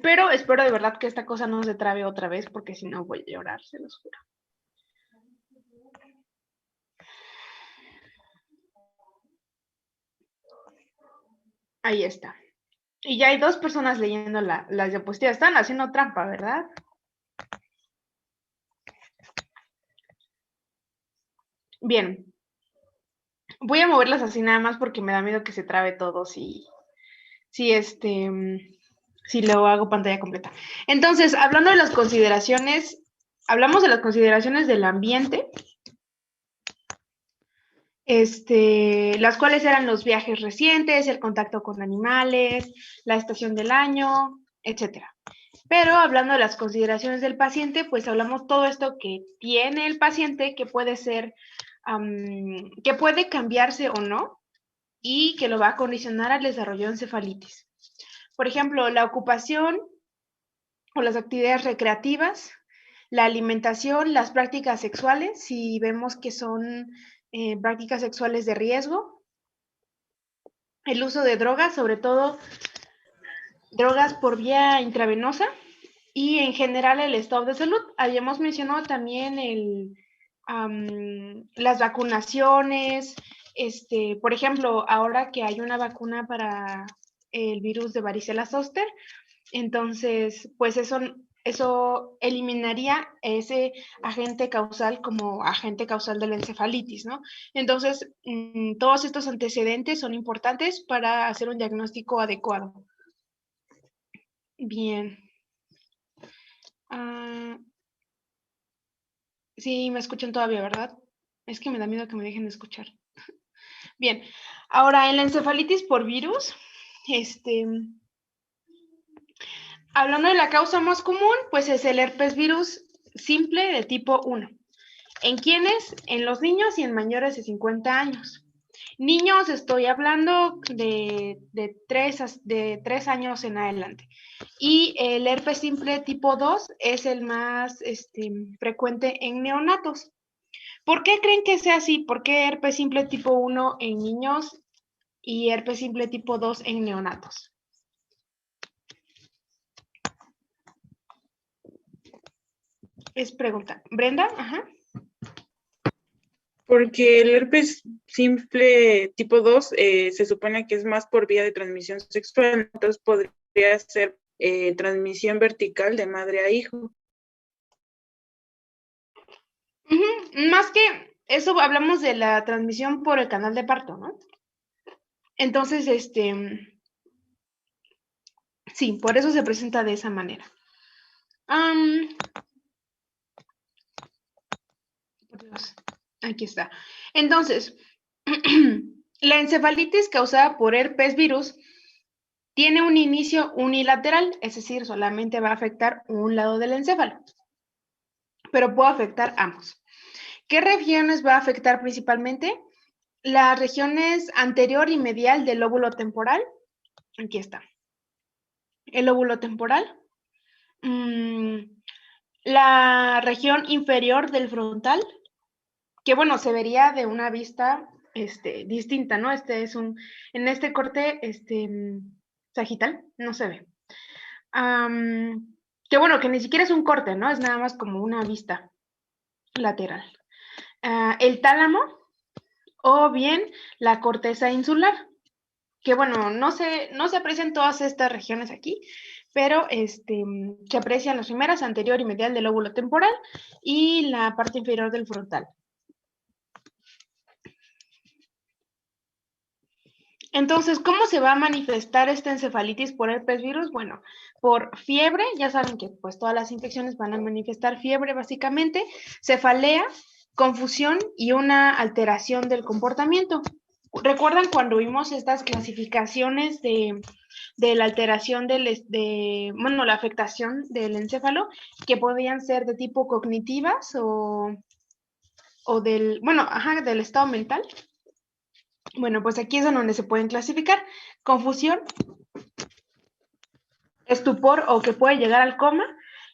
pero espero de verdad que esta cosa no se trabe otra vez, porque si no voy a llorar, se los juro. Ahí está. Y ya hay 2 personas leyendo las diapositivas. Están haciendo trampa, ¿verdad? Bien. Voy a moverlas así nada más porque me da miedo que se trabe todo si lo hago pantalla completa. Entonces, hablando de las consideraciones, hablamos de las consideraciones del ambiente, las cuales eran los viajes recientes, el contacto con animales, la estación del año, etcétera. Pero hablando de las consideraciones del paciente, pues hablamos todo esto que tiene el paciente, que puede ser, que puede cambiarse o no, y que lo va a condicionar al desarrollo de encefalitis. Por ejemplo, la ocupación o las actividades recreativas, la alimentación, las prácticas sexuales, si vemos que son prácticas sexuales de riesgo, el uso de drogas, sobre todo drogas por vía intravenosa, y en general el estado de salud. Habíamos mencionado también las vacunaciones, por ejemplo, ahora que hay una vacuna para el virus de varicela zoster, entonces, pues eso eliminaría ese agente causal como agente causal de la encefalitis, ¿no? Entonces, todos estos antecedentes son importantes para hacer un diagnóstico adecuado. Bien. Sí, me escuchan todavía, ¿verdad? Es que me da miedo que me dejen de escuchar. Bien. Ahora, en la encefalitis por virus, hablando de la causa más común, pues es el herpes virus simple de tipo 1. ¿En quiénes? En los niños y en mayores de 50 años. Niños, estoy hablando de 3 años en adelante. Y el herpes simple tipo 2 es el más frecuente en neonatos. ¿Por qué creen que sea así? ¿Por qué herpes simple tipo 1 en niños y herpes simple tipo 2 en neonatos? Es pregunta. ¿Brenda? Ajá. Porque el herpes simple tipo 2 se supone que es más por vía de transmisión sexual, entonces podría ser transmisión vertical de madre a hijo. Más que eso, hablamos de la transmisión por el canal de parto, ¿no? Entonces, sí, por eso se presenta de esa manera. Por Dios, aquí está. Entonces, la encefalitis causada por herpes virus tiene un inicio unilateral, es decir, solamente va a afectar un lado del encéfalo, pero puede afectar ambos. ¿Qué regiones va a afectar principalmente? Las regiones anterior y medial del lóbulo temporal. Aquí está. El lóbulo temporal. La región inferior del frontal, que bueno, se vería de una vista distinta, ¿no? En este corte sagital, no se ve. Que bueno, que ni siquiera es un corte, ¿no? Es nada más como una vista lateral. El tálamo o bien la corteza insular, que bueno, no se aprecian todas estas regiones aquí, pero se aprecian las primeras, anterior y medial del lóbulo temporal y la parte inferior del frontal. Entonces, ¿cómo se va a manifestar esta encefalitis por herpes virus? Bueno, por fiebre, ya saben que pues todas las infecciones van a manifestar fiebre básicamente, cefalea, confusión y una alteración del comportamiento. ¿Recuerdan cuando vimos estas clasificaciones de la alteración la afectación del encéfalo, que podían ser de tipo cognitivas o del estado mental? Bueno, pues aquí es en donde se pueden clasificar. Confusión, estupor o que puede llegar al coma,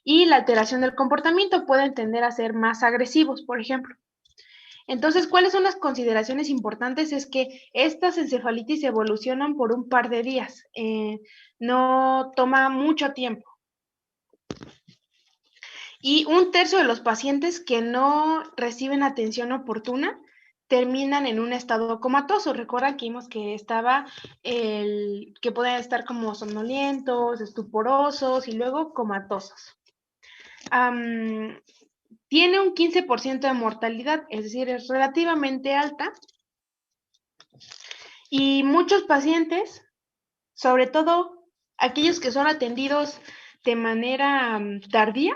y la alteración del comportamiento pueden tender a ser más agresivos, por ejemplo. Entonces, ¿cuáles son las consideraciones importantes? Es que estas encefalitis evolucionan por un par de días, no toma mucho tiempo. Y 1/3 de los pacientes que no reciben atención oportuna terminan en un estado comatoso. Recuerda que vimos que estaba que pueden estar como somnolientos, estuporosos y luego comatosos. Tiene un 15% de mortalidad, es decir, es relativamente alta. Y muchos pacientes, sobre todo aquellos que son atendidos de manera tardía,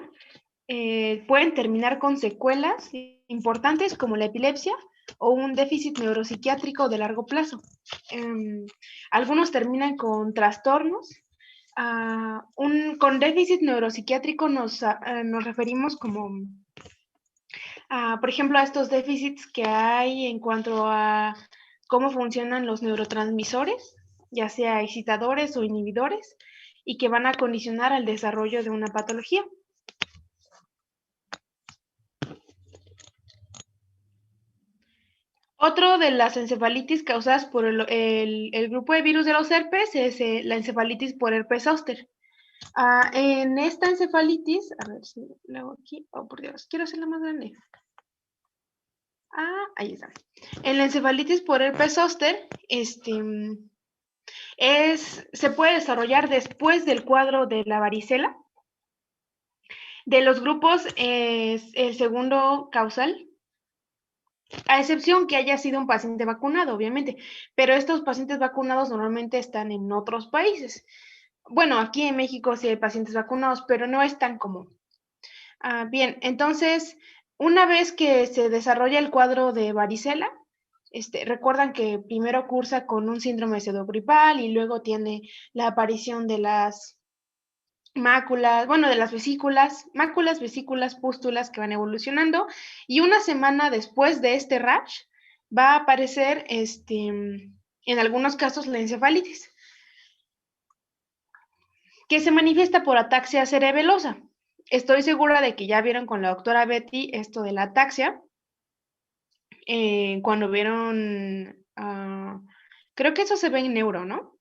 pueden terminar con secuelas importantes como la epilepsia o un déficit neuropsiquiátrico de largo plazo. Algunos terminan con trastornos. Con déficit neuropsiquiátrico nos referimos como, por ejemplo, a estos déficits que hay en cuanto a cómo funcionan los neurotransmisores, ya sea excitadores o inhibidores, y que van a condicionar al desarrollo de una patología. Otro de las encefalitis causadas por el grupo de virus de los herpes es la encefalitis por herpes zóster. En esta encefalitis, a ver si lo hago aquí, oh por Dios, quiero hacerla más grande. Ahí está. En la encefalitis por herpes zóster, se puede desarrollar después del cuadro de la varicela. De los grupos es el segundo causal, a excepción que haya sido un paciente vacunado, obviamente, pero estos pacientes vacunados normalmente están en otros países. Bueno, aquí en México sí hay pacientes vacunados, pero no es tan común. Bien, entonces, una vez que se desarrolla el cuadro de varicela, recuerdan que primero cursa con un síndrome pseudogripal y luego tiene la aparición de las máculas, bueno, de las vesículas, máculas, vesículas, pústulas que van evolucionando, y una semana después de este rash va a aparecer, en algunos casos, la encefalitis, que se manifiesta por ataxia cerebelosa. Estoy segura de que ya vieron con la doctora Betty esto de la ataxia, cuando vieron, creo que eso se ve en neuro, ¿no?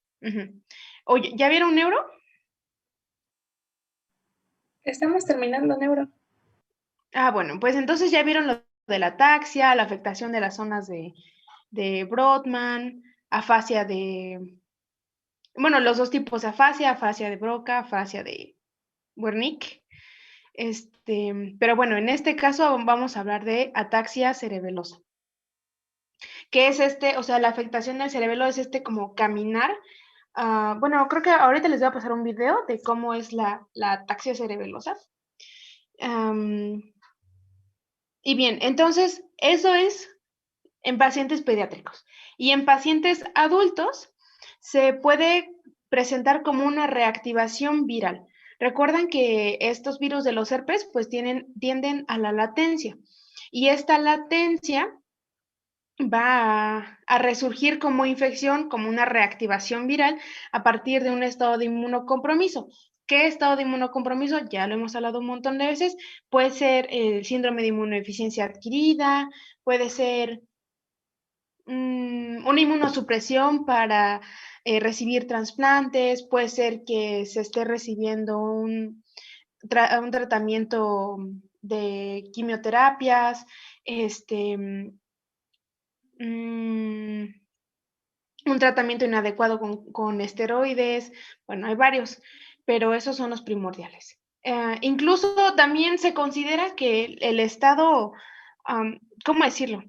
Oye, ¿ya vieron neuro? Estamos terminando neuro. Bueno, pues entonces ya vieron lo de la ataxia, la afectación de las zonas de Brodmann, afasia bueno, los dos tipos de afasia de Broca, afasia de Wernicke. Pero bueno, en este caso vamos a hablar de ataxia cerebelosa. ¿Qué es o sea, la afectación del cerebelo es como caminar. Bueno, creo que ahorita les voy a pasar un video de cómo es la ataxia cerebelosa. Y bien, entonces, eso es en pacientes pediátricos. Y en pacientes adultos se puede presentar como una reactivación viral. Recuerdan que estos virus de los herpes pues tienden a la latencia. Y esta latencia va a resurgir como infección, como una reactivación viral a partir de un estado de inmunocompromiso. ¿Qué estado de inmunocompromiso? Ya lo hemos hablado un montón de veces. Puede ser el síndrome de inmunodeficiencia adquirida, puede ser una inmunosupresión para recibir trasplantes, puede ser que se esté recibiendo un tratamiento de quimioterapias, un tratamiento inadecuado con esteroides, bueno, hay varios, pero esos son los primordiales. Incluso también se considera que el estado, ¿cómo decirlo?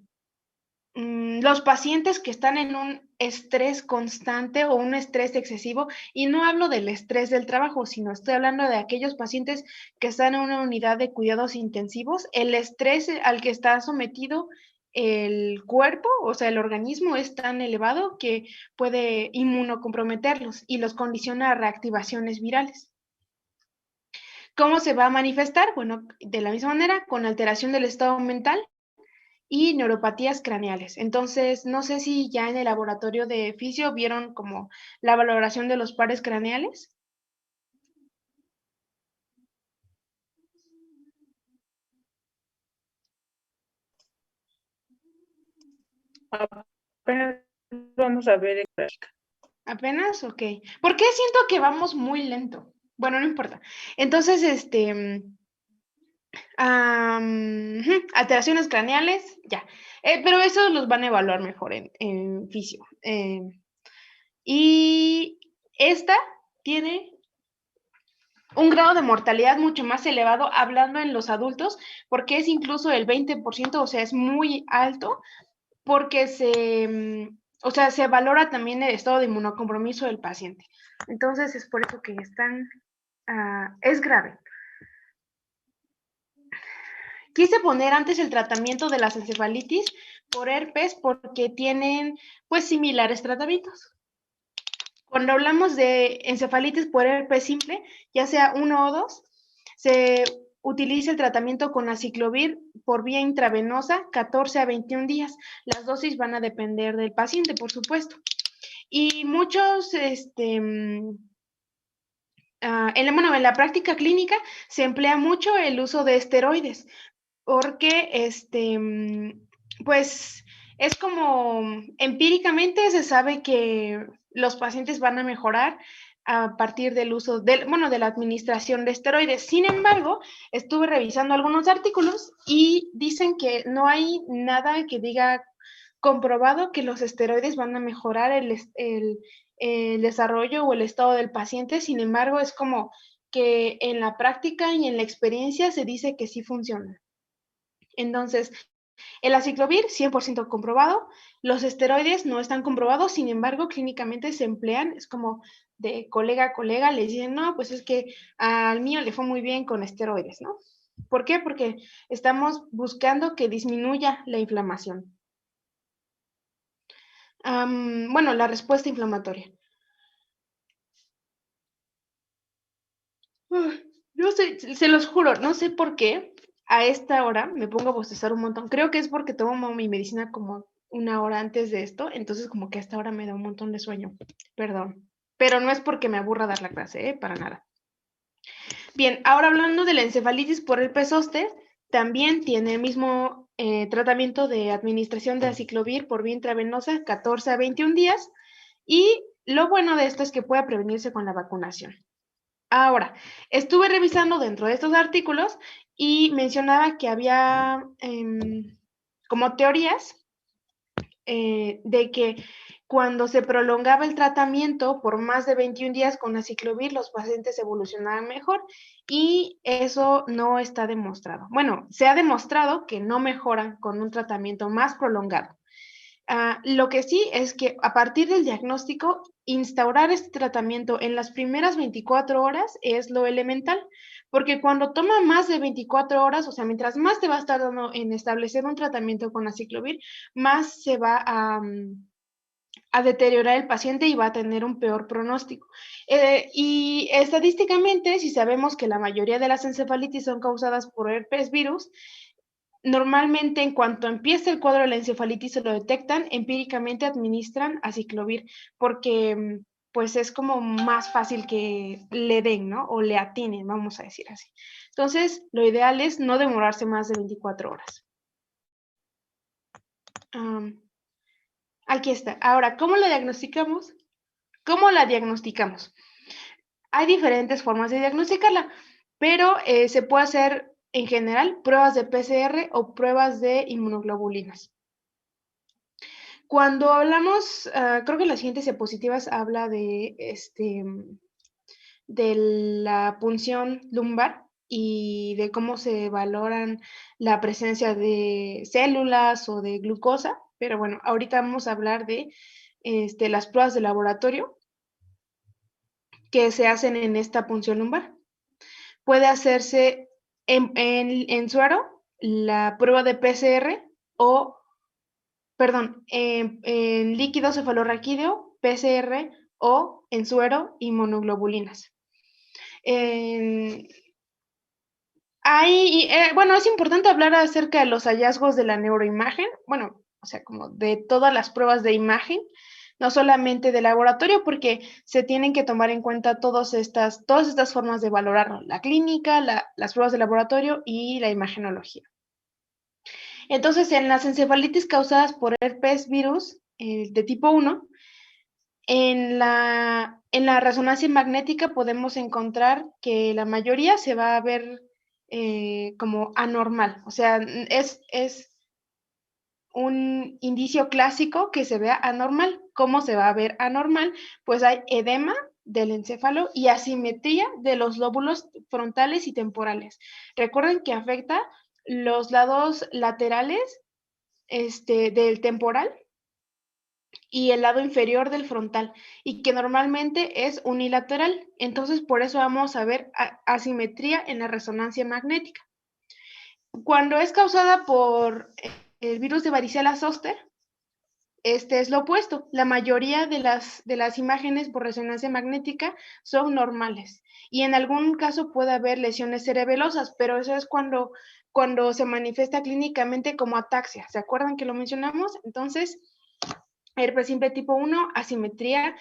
Los pacientes que están en un estrés constante o un estrés excesivo, y no hablo del estrés del trabajo, sino estoy hablando de aquellos pacientes que están en una unidad de cuidados intensivos, el estrés al que está sometido el cuerpo, o sea, el organismo es tan elevado que puede inmunocomprometerlos y los condiciona a reactivaciones virales. ¿Cómo se va a manifestar? Bueno, de la misma manera, con alteración del estado mental y neuropatías craneales. Entonces, no sé si ya en el laboratorio de fisio vieron como la valoración de los pares craneales. Apenas vamos a ver. ¿Apenas? Ok. ¿Por qué siento que vamos muy lento? Bueno, no importa. Entonces, Alteraciones craneales, ya. Pero eso los van a evaluar mejor en fisio. Y esta tiene un grado de mortalidad mucho más elevado hablando en los adultos, porque es incluso el 20%, o sea, es muy alto, porque o sea, se valora también el estado de inmunocompromiso del paciente. Entonces, es por eso que es grave. Quise poner antes el tratamiento de las encefalitis por herpes porque tienen, pues, similares tratamientos. Cuando hablamos de encefalitis por herpes simple, ya sea 1 o 2, se utiliza el tratamiento con aciclovir por vía intravenosa 14 a 21 días. Las dosis van a depender del paciente, por supuesto. Y muchos, en la práctica clínica se emplea mucho el uso de esteroides, porque pues es como empíricamente se sabe que los pacientes van a mejorar a partir del uso de la administración de esteroides. Sin embargo, estuve revisando algunos artículos y dicen que no hay nada que diga comprobado que los esteroides van a mejorar el desarrollo o el estado del paciente. Sin embargo, es como que en la práctica y en la experiencia se dice que sí funciona. Entonces, el aciclovir, 100% comprobado. Los esteroides no están comprobados, sin embargo, clínicamente se emplean. Es como de colega a colega, le dicen, no, pues es que al mío le fue muy bien con esteroides, ¿no? ¿Por qué? Porque estamos buscando que disminuya la inflamación. La respuesta inflamatoria. Yo sé, se los juro, no sé por qué a esta hora me pongo a bostezar un montón. Creo que es porque tomo mi medicina como 1 hora antes de esto, entonces como que a esta hora me da un montón de sueño. Perdón. Pero no es porque me aburra dar la clase, para nada. Bien, ahora hablando de la encefalitis por herpes zóster, también tiene el mismo tratamiento de administración de aciclovir por vía intravenosa, 14 a 21 días, y lo bueno de esto es que puede prevenirse con la vacunación. Ahora, estuve revisando dentro de estos artículos y mencionaba que había como teorías de que cuando se prolongaba el tratamiento por más de 21 días con aciclovir, los pacientes evolucionaban mejor y eso no está demostrado. Bueno, se ha demostrado que no mejoran con un tratamiento más prolongado. Lo que sí es que a partir del diagnóstico, instaurar este tratamiento en las primeras 24 horas es lo elemental, porque cuando toma más de 24 horas, o sea, mientras más te va a estar dando en establecer un tratamiento con aciclovir, más se va a deteriorar el paciente y va a tener un peor pronóstico. Y estadísticamente, si sabemos que la mayoría de las encefalitis son causadas por herpes virus, normalmente, en cuanto empieza el cuadro de la encefalitis, se lo detectan, empíricamente administran aciclovir, porque pues es como más fácil que le den, ¿no? O le atinen, vamos a decir así. Entonces, lo ideal es no demorarse más de 24 horas. Aquí está. Ahora, ¿cómo la diagnosticamos? ¿Cómo la diagnosticamos? Hay diferentes formas de diagnosticarla, pero se puede hacer en general pruebas de PCR o pruebas de inmunoglobulinas. Cuando hablamos, creo que en las siguientes diapositivas habla de la punción lumbar y de cómo se valoran la presencia de células o de glucosa, pero bueno, ahorita vamos a hablar de las pruebas de laboratorio que se hacen en esta punción lumbar. Puede hacerse en suero la prueba de PCR o en líquido cefalorraquídeo, PCR o en suero inmunoglobulinas. Es importante hablar acerca de los hallazgos de la neuroimagen, bueno, o sea, como de todas las pruebas de imagen, no solamente de laboratorio, porque se tienen que tomar en cuenta todas estas formas de valorarlo, la clínica, las pruebas de laboratorio y la imagenología. Entonces, en las encefalitis causadas por herpes virus de tipo 1, en la resonancia magnética podemos encontrar que la mayoría se va a ver como anormal. O sea, es un indicio clásico que se vea anormal. ¿Cómo se va a ver anormal? Pues hay edema del encéfalo y asimetría de los lóbulos frontales y temporales. Recuerden que afecta los lados laterales del temporal y el lado inferior del frontal, y que normalmente es unilateral. Entonces, por eso vamos a ver asimetría en la resonancia magnética. Cuando es causada por el virus de varicela zoster, este es lo opuesto. La mayoría de las imágenes por resonancia magnética son normales. Y en algún caso puede haber lesiones cerebelosas, pero eso es cuando se manifiesta clínicamente como ataxia. ¿Se acuerdan que lo mencionamos? Entonces, herpes simple tipo 1, asimetría,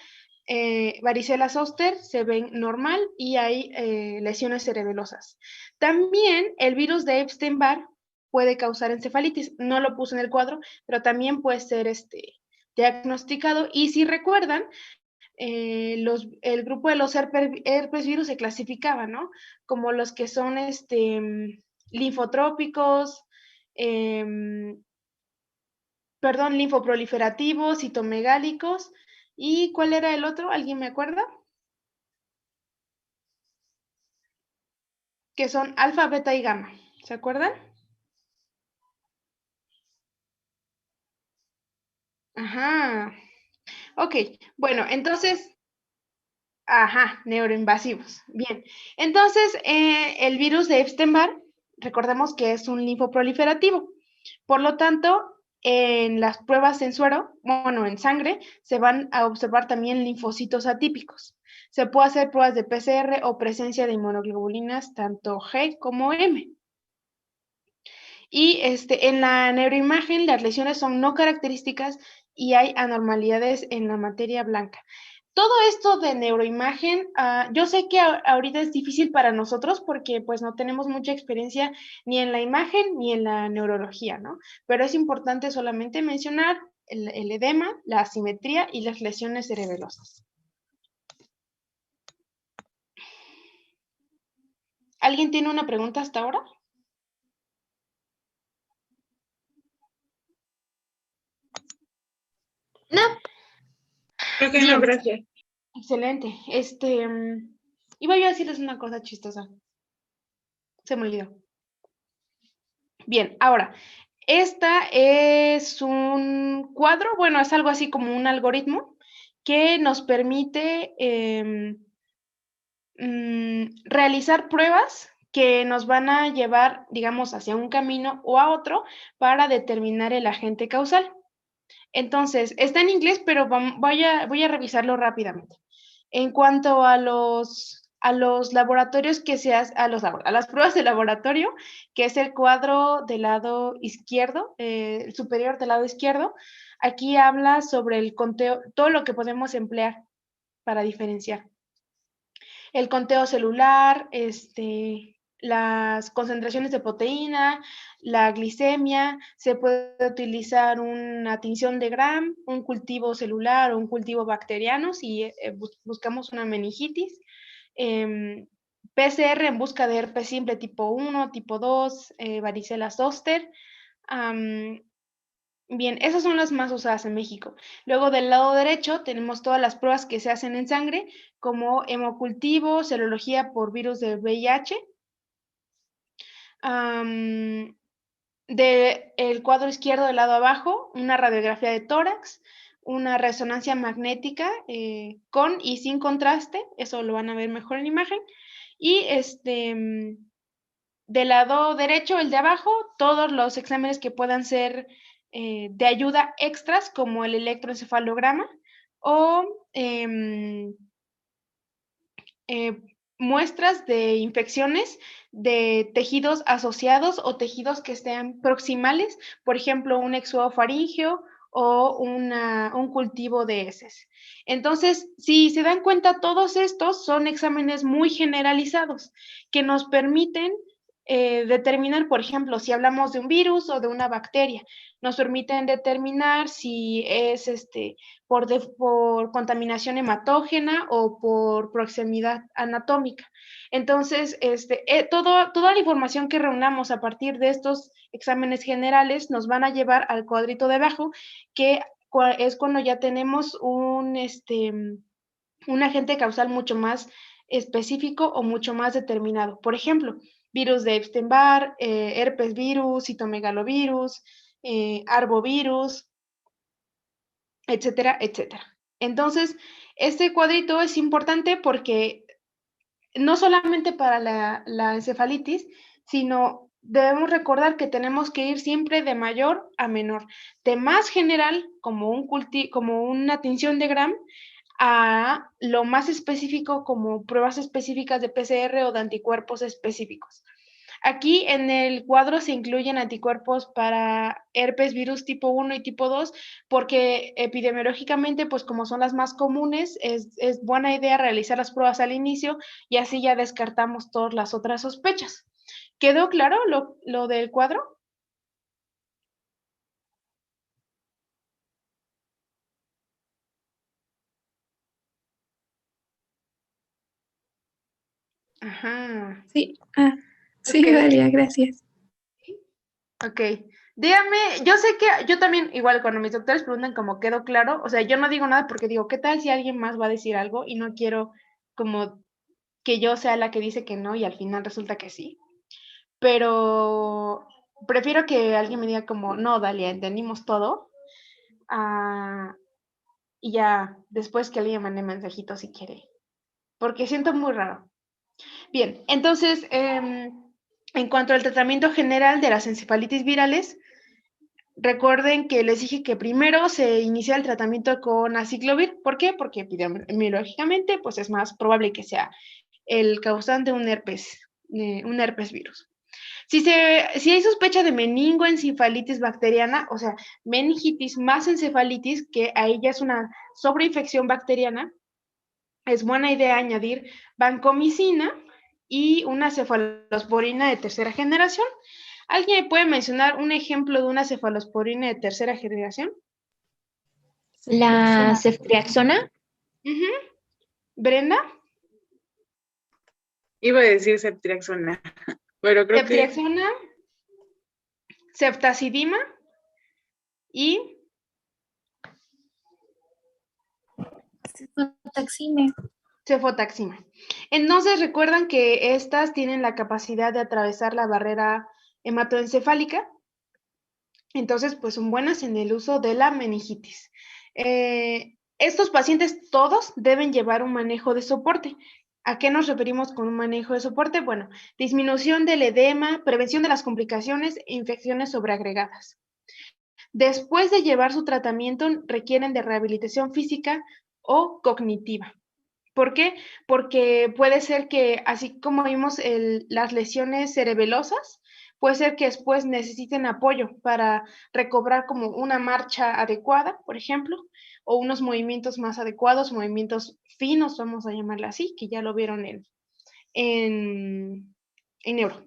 varicela zoster se ven normal y hay lesiones cerebelosas. También el virus de Epstein-Barr puede causar encefalitis. No lo puse en el cuadro, pero también puede ser diagnosticado. Y si recuerdan, el grupo de los herpes virus se clasificaba, ¿no? Como los que son linfotrópicos, linfoproliferativos, citomegálicos. ¿Y cuál era el otro? ¿Alguien me acuerda? Que son alfa, beta y gamma. ¿Se acuerdan? Ajá. Ok, bueno, entonces, ajá, neuroinvasivos. Bien, entonces el virus de Epstein-Barr, recordemos que es un linfoproliferativo. Por lo tanto, en las pruebas en suero, bueno, en sangre, se van a observar también linfocitos atípicos. Se puede hacer pruebas de PCR o presencia de inmunoglobulinas tanto G como M. Y en la neuroimagen las lesiones son no características y hay anormalidades en la materia blanca. Todo esto de neuroimagen, yo sé que ahorita es difícil para nosotros porque pues no tenemos mucha experiencia ni en la imagen ni en la neurología, ¿no? Pero es importante solamente mencionar el edema, la asimetría y las lesiones cerebelosas. ¿Alguien tiene una pregunta hasta ahora? No, Creo que no, Bien, gracias. excelente. Iba yo a decirles una cosa chistosa. Se me olvidó. Bien, ahora, esta es un cuadro, bueno, es algo así como un algoritmo que nos permite realizar pruebas que nos van a llevar, digamos, hacia un camino o a otro para determinar el agente causal. Entonces, está en inglés, pero voy a revisarlo rápidamente. En cuanto a los laboratorios que se hacen, a las pruebas de laboratorio, que es el cuadro del lado izquierdo, el superior del lado izquierdo, aquí habla sobre el conteo, todo lo que podemos emplear para diferenciar. El conteo celular, las concentraciones de proteína, la glicemia, se puede utilizar una tinción de Gram, un cultivo celular o un cultivo bacteriano si buscamos una meningitis, PCR en busca de herpes simple tipo 1, tipo 2, varicela zoster. Bien, esas son las más usadas en México. Luego del lado derecho tenemos todas las pruebas que se hacen en sangre, como hemocultivo, serología por virus de VIH. El cuadro izquierdo del lado abajo, una radiografía de tórax, una resonancia magnética con y sin contraste, eso lo van a ver mejor en imagen. Y del lado derecho, el de abajo, todos los exámenes que puedan ser de ayuda extras, como el electroencefalograma o muestras de infecciones de tejidos asociados o tejidos que estén proximales, por ejemplo, un exudo faríngeo o un cultivo de heces. Entonces, si se dan cuenta, todos estos son exámenes muy generalizados que nos permiten determinar, por ejemplo, si hablamos de un virus o de una bacteria. Nos permiten determinar si es por contaminación hematógena o por proximidad anatómica. Entonces, toda la información que reunamos a partir de estos exámenes generales nos van a llevar al cuadrito de abajo, que es cuando ya tenemos un agente causal mucho más específico o mucho más determinado. Por ejemplo, virus de Epstein-Barr, herpes virus, citomegalovirus, arbovirus, etcétera, etcétera. Entonces, este cuadrito es importante porque no solamente para la encefalitis, sino debemos recordar que tenemos que ir siempre de mayor a menor, de más general, como una tinción de Gram, a lo más específico como pruebas específicas de PCR o de anticuerpos específicos. Aquí en el cuadro se incluyen anticuerpos para herpes virus tipo 1 y tipo 2, porque epidemiológicamente, pues como son las más comunes, es buena idea realizar las pruebas al inicio y así ya descartamos todas las otras sospechas. ¿Quedó claro lo del cuadro? Ajá. Sí, sí, Ok. Dalia, gracias. Ok, dígame, yo sé que yo también, igual cuando mis doctores preguntan como quedó claro, o sea, yo no digo nada porque digo, ¿qué tal si alguien más va a decir algo? Y no quiero como que yo sea la que dice que no y al final resulta que sí. Pero prefiero que alguien me diga como, no, Dalia, entendimos todo. ah, y ya después que alguien mande mensajito si quiere, porque siento muy raro. Bien, entonces, en cuanto al tratamiento general de las encefalitis virales, recuerden que les dije que primero se inicia el tratamiento con aciclovir. ¿Por qué? Porque epidemiológicamente pues es más probable que sea el causante de un herpes virus. Si hay sospecha de meningoencefalitis bacteriana, o sea, meningitis más encefalitis, que ahí ya es una sobreinfección bacteriana, es buena idea añadir vancomicina y una cefalosporina de tercera generación. ¿Alguien puede mencionar un ejemplo de una cefalosporina de tercera generación? La ceftriaxona. ¿Brenda? Iba a decir ceftriaxona, pero creo que Ceftriaxona, ceftazidima y Cefotaxime. cefotaxima. Entonces recuerdan que estas tienen la capacidad de atravesar la barrera hematoencefálica. Entonces, pues son buenas en el uso de la meningitis. Estos pacientes todos deben llevar un manejo de soporte. ¿A qué nos referimos con un manejo de soporte? Bueno, disminución del edema, prevención de las complicaciones e infecciones sobreagregadas. Después de llevar su tratamiento, requieren de rehabilitación física o cognitiva. ¿Por qué? Porque puede ser que, así como vimos las lesiones cerebelosas, puede ser que después necesiten apoyo para recobrar como una marcha adecuada, por ejemplo, o unos movimientos más adecuados, movimientos finos, vamos a llamarla así, que ya lo vieron en neuro.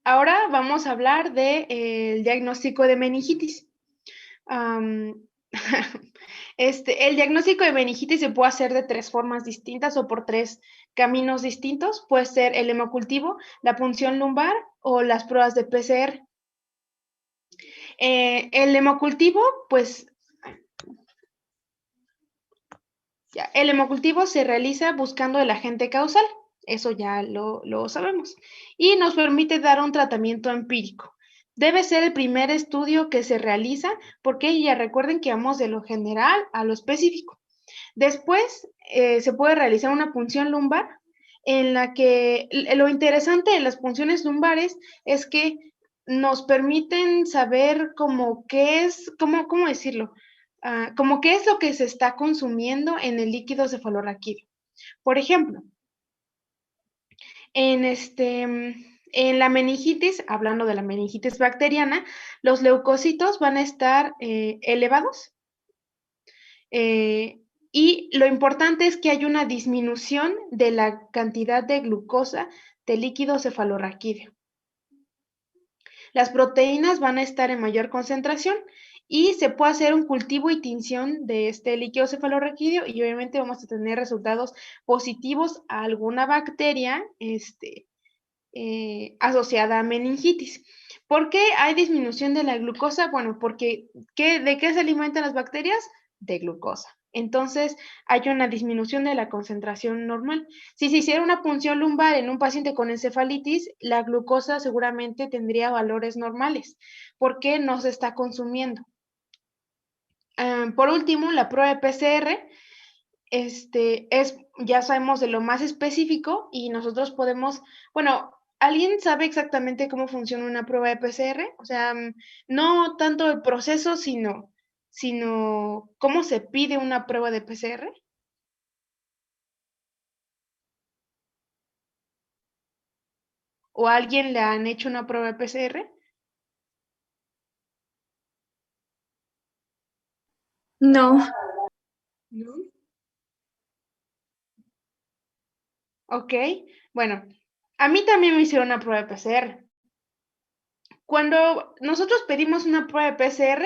Ahora vamos a hablar del diagnóstico de meningitis. El diagnóstico de meningitis se puede hacer de 3 formas distintas o por 3 caminos distintos. Puede ser el hemocultivo, la punción lumbar o las pruebas de PCR. El hemocultivo, pues, el hemocultivo se realiza buscando el agente causal. Eso ya lo sabemos. Y nos permite dar un tratamiento empírico. Debe ser el primer estudio que se realiza porque ya recuerden que vamos de lo general a lo específico. Después se puede realizar una punción lumbar en la que lo interesante de las punciones lumbares es que nos permiten saber cómo qué es, cómo decirlo, como qué es lo que se está consumiendo en el líquido cefalorraquídeo. Por ejemplo, en la meningitis, hablando de la meningitis bacteriana, los leucocitos van a estar elevados. Y lo importante es que hay una disminución de la cantidad de glucosa del líquido cefalorraquídeo. Las proteínas van a estar en mayor concentración y se puede hacer un cultivo y tinción de este líquido cefalorraquídeo y obviamente vamos a tener resultados positivos a alguna bacteria asociada a meningitis. ¿Por qué hay disminución de la glucosa? Bueno, porque ¿de qué se alimentan las bacterias? De glucosa. Entonces, hay una disminución de la concentración normal. Si se hiciera una punción lumbar en un paciente con encefalitis, la glucosa seguramente tendría valores normales, porque no se está consumiendo. Por último, la prueba de PCR ya sabemos de lo más específico y nosotros podemos, bueno, ¿alguien sabe exactamente cómo funciona una prueba de PCR? O sea, no tanto el proceso, sino cómo se pide una prueba de PCR. ¿O a alguien le han hecho una prueba de PCR? No. ¿No? Ok, bueno, a mí también me hicieron una prueba de PCR. Cuando nosotros pedimos una prueba de PCR,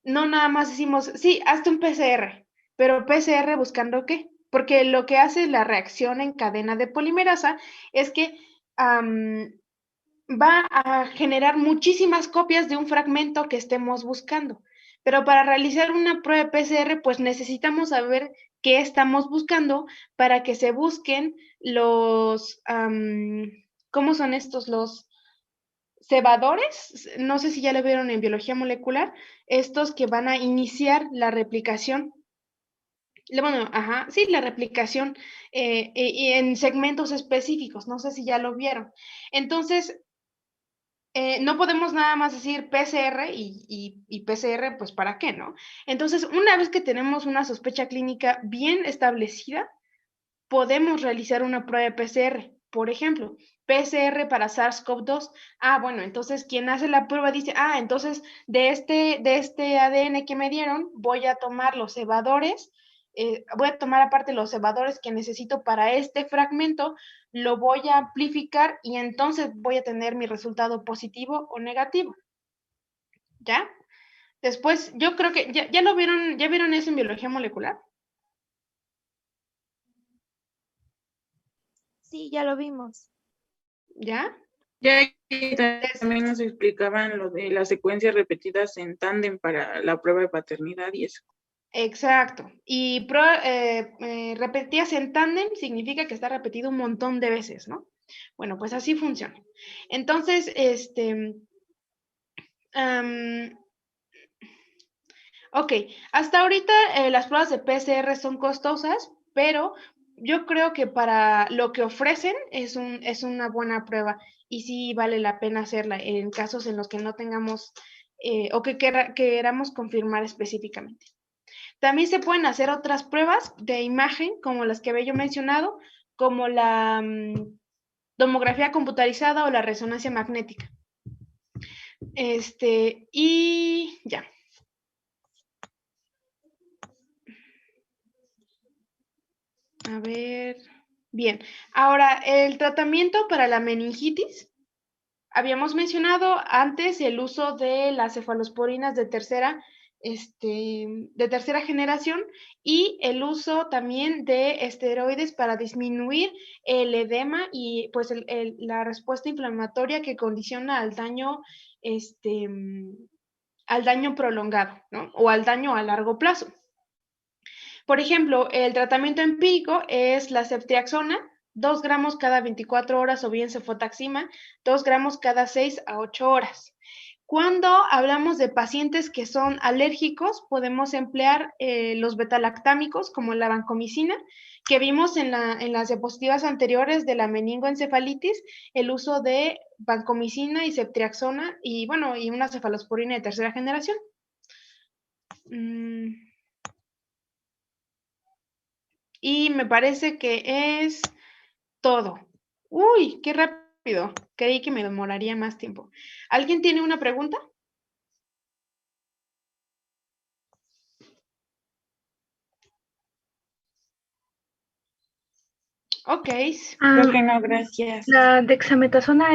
no nada más decimos, sí, hazte un PCR, pero PCR buscando qué? Porque lo que hace la reacción en cadena de polimerasa es que va a generar muchísimas copias de un fragmento que estemos buscando. Pero para realizar una prueba de PCR, pues necesitamos saber qué estamos buscando para que se busquen ¿cómo son estos? Los cebadores, no sé si ya lo vieron en biología molecular, estos que van a iniciar la replicación. Bueno, ajá, sí, la replicación y en segmentos específicos, no sé si ya lo vieron. Entonces, no podemos nada más decir PCR y PCR, pues ¿para qué, no? Entonces, una vez que tenemos una sospecha clínica bien establecida, podemos realizar una prueba de PCR. Por ejemplo, PCR para SARS-CoV-2. Ah, bueno, entonces quien hace la prueba dice, entonces de este ADN que me dieron, voy a tomar los cebadores, voy a tomar aparte los cebadores que necesito para este fragmento, lo voy a amplificar y entonces voy a tener mi resultado positivo o negativo. ¿Ya? Después, yo creo que ya lo vieron, ¿ya vieron eso en biología molecular? Sí, ya lo vimos. ¿Ya? Ya que también nos explicaban lo de las secuencias repetidas en tándem para la prueba de paternidad y eso. Exacto. Y repetidas en tándem significa que está repetido un montón de veces, ¿no? Bueno, pues así funciona. Entonces, ok, hasta ahorita las pruebas de PCR son costosas, pero yo creo que para lo que ofrecen es una buena prueba y sí vale la pena hacerla en casos en los que no tengamos o que queramos confirmar específicamente. También se pueden hacer otras pruebas de imagen, como las que había yo mencionado, como la tomografía computarizada o la resonancia magnética. Y ya. A ver. Bien. Ahora, el tratamiento para la meningitis. Habíamos mencionado antes el uso de las cefalosporinas de tercera generación y el uso también de esteroides para disminuir el edema y pues la respuesta inflamatoria que condiciona al daño prolongado, ¿no? O al daño a largo plazo. Por ejemplo, el tratamiento empírico es la ceftriaxona, 2 gramos cada 24 horas o bien cefotaxima, 2 gramos cada 6 a 8 horas. Cuando hablamos de pacientes que son alérgicos, podemos emplear los betalactámicos como la vancomicina, que vimos en las diapositivas anteriores de la meningoencefalitis, el uso de vancomicina y ceftriaxona y una cefalosporina de tercera generación. Y me parece que es todo. Uy, qué rápido. Creí que me demoraría más tiempo. ¿Alguien tiene una pregunta? Ok. Creo que no, gracias. La dexametasona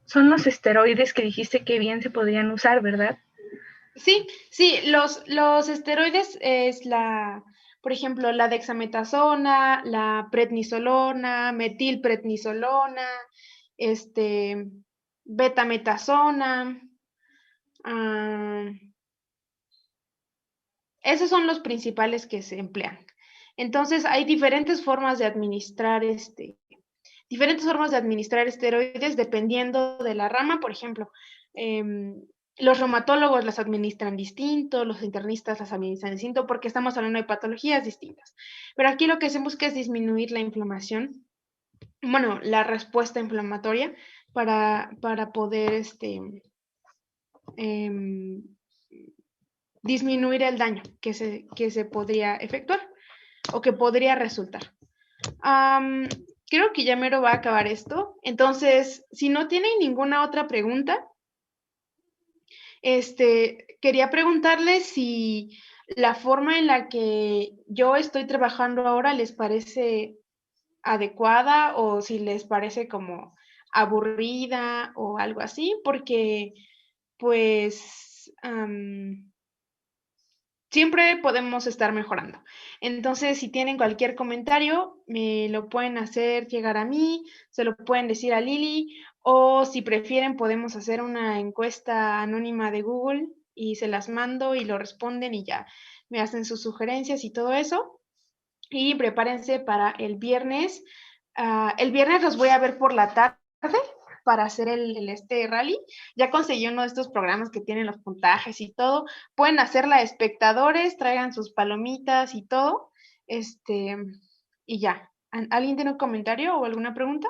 son los esteroides que dijiste que bien se podrían usar, ¿verdad? Sí, sí, los esteroides es por ejemplo, la dexametasona, la prednisolona, metilprednisolona, este, betametasona. ah, Esos son los principales que se emplean. Entonces, hay diferentes formas de administrar esteroides dependiendo de la rama. Por ejemplo, los reumatólogos las administran distinto, los internistas las administran distinto, porque estamos hablando de patologías distintas. Pero aquí lo que se busca es disminuir la inflamación, bueno, la respuesta inflamatoria para poder disminuir el daño que se podría efectuar o que podría resultar. Creo que ya mero va a acabar esto. Entonces, si no tienen ninguna otra pregunta, quería preguntarles si la forma en la que yo estoy trabajando ahora les parece adecuada o si les parece como aburrida o algo así, porque pues siempre podemos estar mejorando. Entonces, si tienen cualquier comentario, me lo pueden hacer llegar a mí, se lo pueden decir a Lili, o si prefieren, podemos hacer una encuesta anónima de Google y se las mando y lo responden y ya me hacen sus sugerencias y todo eso. Y prepárense para el viernes. El viernes los voy a ver por la tarde para hacer este rally. Ya conseguí uno de estos programas que tienen los puntajes y todo. Pueden hacerla de espectadores, traigan sus palomitas y todo. Y ya. ¿Alguien tiene un comentario o alguna pregunta?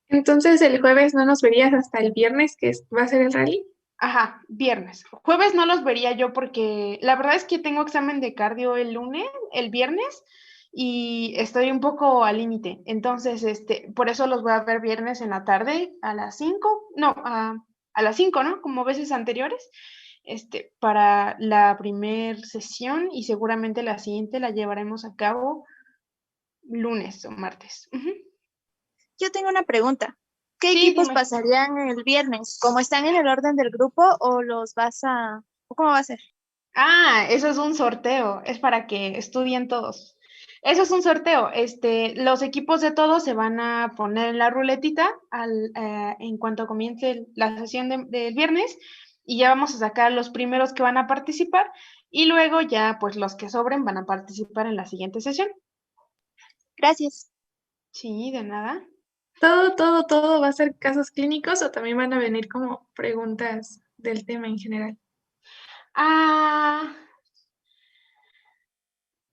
Entonces el jueves no nos verías hasta el viernes, que va a ser el rally. Ajá, viernes. Jueves no los vería yo porque la verdad es que tengo examen de cardio el viernes, y estoy un poco al límite. Entonces, por eso los voy a ver viernes en la tarde a las 5, no, a las 5, ¿no? Como veces anteriores, para la primer sesión, y seguramente la siguiente la llevaremos a cabo lunes o martes. Ujú. Yo tengo una pregunta. ¿Qué Sí, equipos dime. pasarían el viernes? ¿Cómo están en el orden del grupo o o cómo va a ser? Eso es un sorteo, es para que estudien todos. Eso es un sorteo. Los equipos de todos se van a poner en la ruletita en cuanto comience la sesión del viernes, y ya vamos a sacar los primeros que van a participar, y luego ya pues los que sobren van a participar en la siguiente sesión. Gracias. Sí, de nada. Todo va a ser casos clínicos o también van a venir como preguntas del tema en general.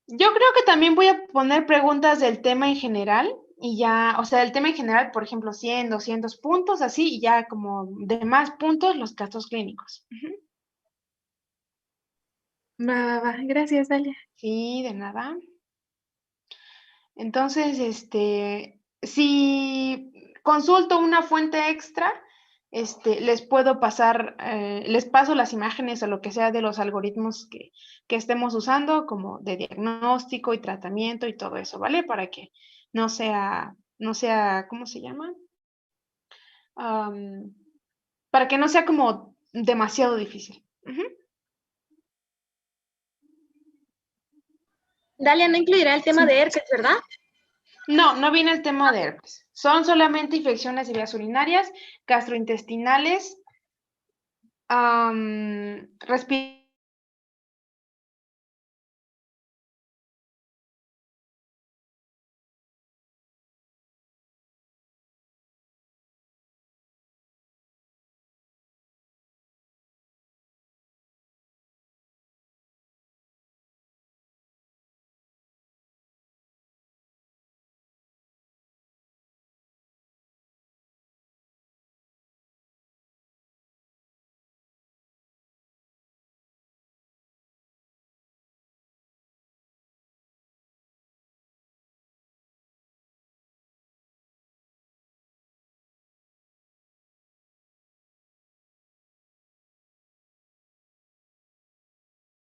Yo creo que también voy a poner preguntas del tema en general y ya, o sea, el tema en general, por ejemplo, 100, 200 puntos, así, y ya como de más puntos los casos clínicos. Ujú. Va. Gracias, Dalia. Sí, de nada. Entonces, si consulto una fuente extra, les puedo pasar, les paso las imágenes o lo que sea de los algoritmos que estemos usando, como de diagnóstico y tratamiento y todo eso, ¿vale? Para que no sea, ¿cómo se llama? Para que no sea como demasiado difícil. Ujú. Dalia no incluirá el tema de herpes, ¿verdad? No viene el tema de herpes. Son solamente infecciones de vías urinarias, gastrointestinales, respiratorias